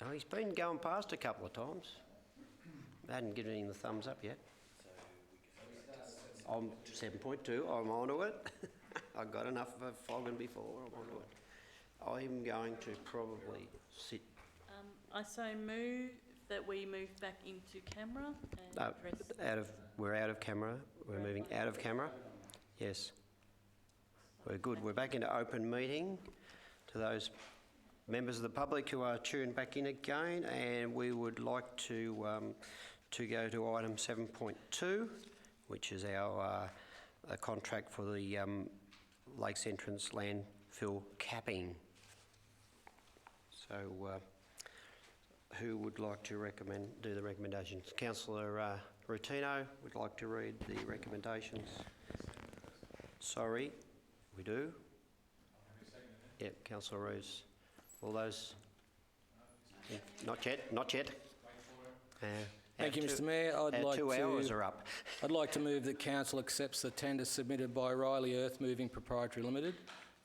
No, he's been going past a couple of times. I hadn't given him the thumbs up yet. I'm 7.2, I'm onto it. I got enough of a flogging before, I'm onto it. I'm going to probably sit... I so move that we move back into camera and No, address... we're out of camera. We're moving out of camera. Yes. We're good. We're back into open meeting. To those members of the public who are tuned back in again, and we would like to go to item 7.2, which is our contract for the Lakes Entrance landfill capping. So, who would like to do the recommendations? Councillor Routino would like to read the recommendations. Sorry, we do. Yep, Councillor Rose. All those? Not yet, not yet. Thank you, Mr Mayor. Our 2 hours are up. I'd like to move that Council accepts the tender submitted by Riley Earth Moving Proprietary Limited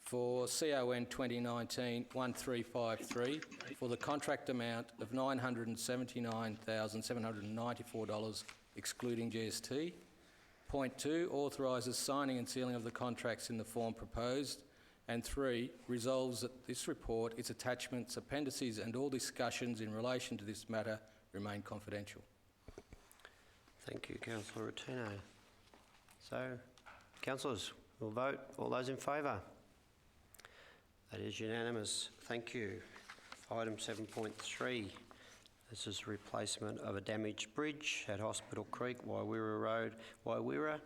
for CON 2019-1353 for the contract amount of $979,794 excluding GST. Point 2, authorises signing and sealing of the contracts in the form proposed. And 3, resolves that this report, its attachments, appendices and all discussions in relation to this matter remain confidential. Thank you, Councillor Routino. So, councillors, we'll vote. All those in favour? That is unanimous. Thank you. Item 7.3. This is replacement of a damaged bridge at Hospital Creek, Wairira Road, Wairira.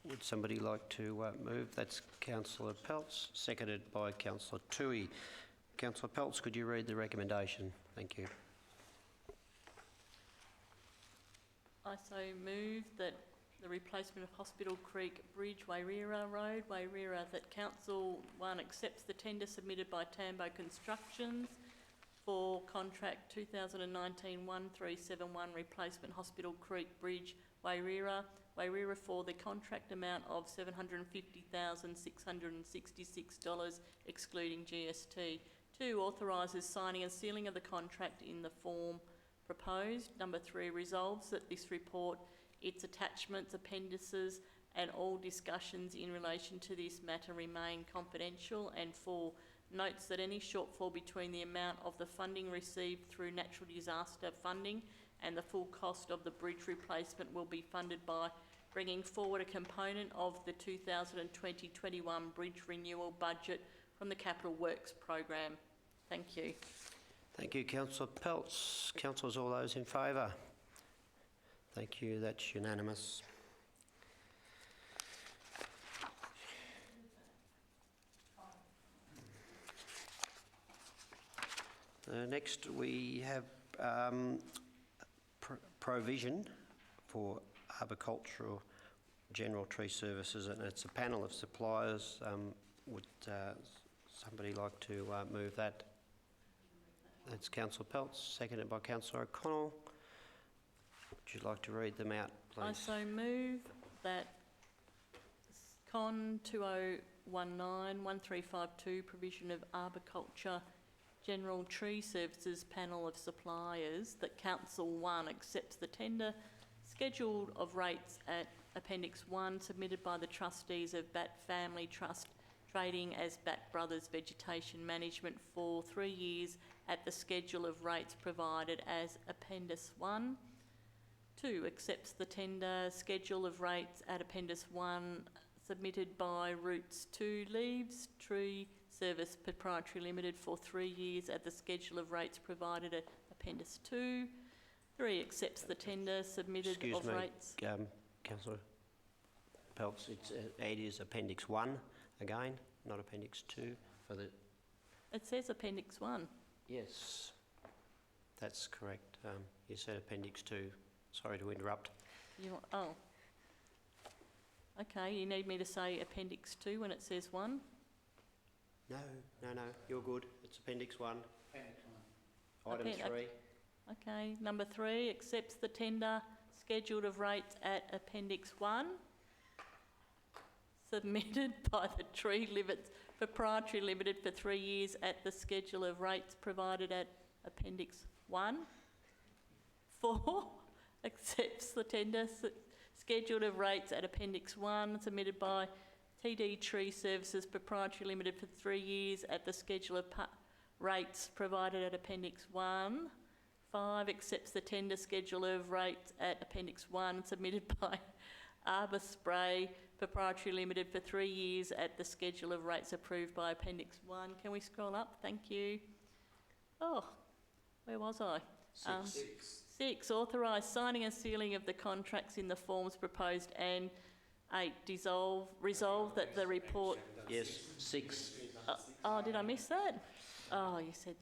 Would somebody like to move? That's Councillor Peltz, seconded by Councillor Toohey. Councillor Peltz, could you read the recommendation? Thank you. I so move that the replacement of Hospital Creek Bridge, Wairira Road, Wairira, that Council 1 accepts the tender submitted by Tambo Constructions for contract 2019-1371 replacement Hospital Creek Bridge, Wairira, for the contract amount of $750,666 excluding GST. 2, authorises signing and sealing of the contract in the form proposed. Number 3, resolves that this report, its attachments, appendices and all discussions in relation to this matter remain confidential. And 4, notes that any shortfall between the amount of the funding received through natural disaster funding and the full cost of the bridge replacement will be funded by bringing forward a component of the 2020-21 bridge renewal budget from the Capital Works program. Thank you. Thank you, Councillor Peltz. Councillors, all those in favour? Thank you, that's unanimous. Next we have provision for arboricultural general tree services, and it's a panel of suppliers. Would somebody like to move that? That's Councillor Peltz, seconded by Councillor O'Connell. Would you like to read them out, please? I so move that CON 2019-1352, provision of arboriculture general tree services panel of suppliers, that Council 1 accepts the tender schedule of rates at Appendix 1 submitted by the trustees of Bat Family Trust trading as Bat Brothers Vegetation Management for 3 years at the schedule of rates provided as Appendix 1. 2, accepts the tender schedule of rates at Appendix 1 submitted by Roots 2 Leaves Tree Service Proprietary Limited for 3 years at the schedule of rates provided at Appendix 2. 3, accepts the tender submitted of rates. Councillor Peltz, it is Appendix 1 again, not Appendix 2 for the... It says Appendix 1. Yes, that's correct. You said Appendix 2. Sorry to interrupt. Oh. Okay, you need me to say Appendix 2 when it says 1? No, you're good. It's Appendix 1. Item 3. Okay, number 3, accepts the tender scheduled of rates at Appendix 1 submitted by the Tree Proprietary Limited for 3 years at the schedule of rates provided at Appendix 1. 4, accepts the tender schedule of rates at Appendix 1 submitted by TD Tree Services Proprietary Limited for 3 years at the schedule of rates provided at Appendix 1. 5, accepts the tender schedule of rates at Appendix 1 submitted by Arbor Spray Proprietary Limited for 3 years at the schedule of rates approved by Appendix 1. Can we scroll up? Thank you. Oh, where was I? 6, authorise signing and sealing of the contracts in the forms proposed, and 8, resolve that the report... Yes, 6. Oh, did I miss that? Oh, you said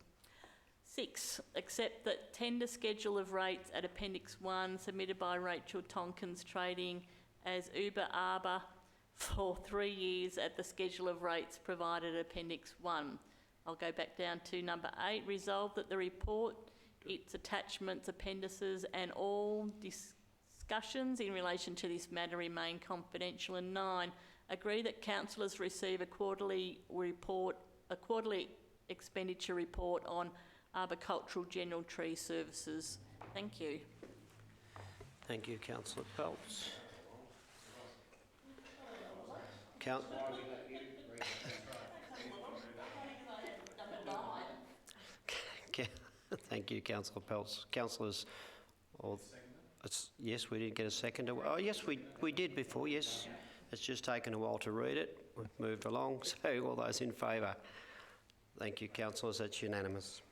6, accept that tender schedule of rates at Appendix 1 submitted by Rachel Tonkins Trading as Uber Arbor for 3 years at the schedule of rates provided at Appendix 1. I'll go back down to number 8, resolve that the report, its attachments, appendices and all discussions in relation to this matter remain confidential. And 9, agree that councillors receive a quarterly expenditure report on arboricultural general tree services. Thank you. Thank you, Councillor Peltz. Thank you, Councillor Peltz. Councillors, yes, we did get a second. Oh, yes, we did before, yes. It's just taken a while to read it. We've moved along, so all those in favour. Thank you, councillors, that's unanimous.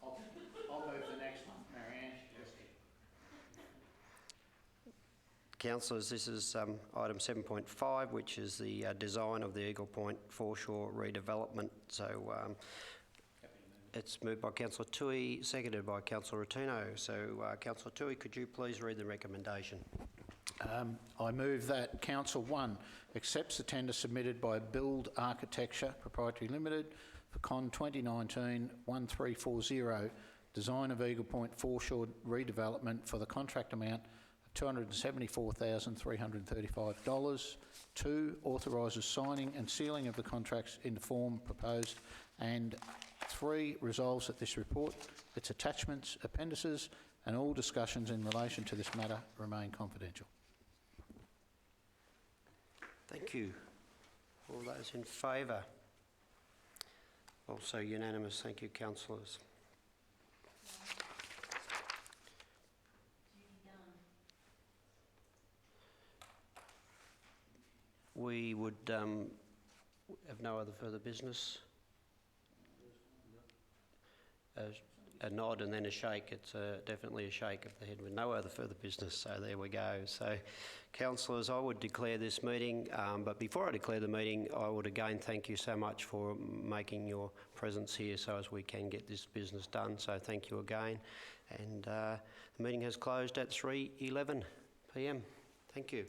I'll move the next one, Marianne. Councillors, this is item 7.5, which is the design of the Eagle Point foreshore redevelopment. So it's moved by Councillor Toohey, seconded by Councillor Rotuno. So Councillor Toohey, could you please read the recommendation? I move that Council 1 accepts the tender submitted by Build Architecture Proprietary Limited for Con 2019-1340, design of Eagle Point foreshore redevelopment for the contract amount of $274,335. 2, authorises signing and sealing of the contracts in the form proposed. And 3, resolves that this report, its attachments, appendices and all discussions in relation to this matter remain confidential. Thank you. All those in favour? Also unanimous. Thank you, councillors. We would have no other further business. A nod and then a shake. It's definitely a shake of the head with no other further business. So there we go. So, councillors, I would declare this meeting. But before I declare the meeting, I would again thank you so much for making your presence here so as we can get this business done. So thank you again. And the meeting has closed at 3:11 p.m. Thank you.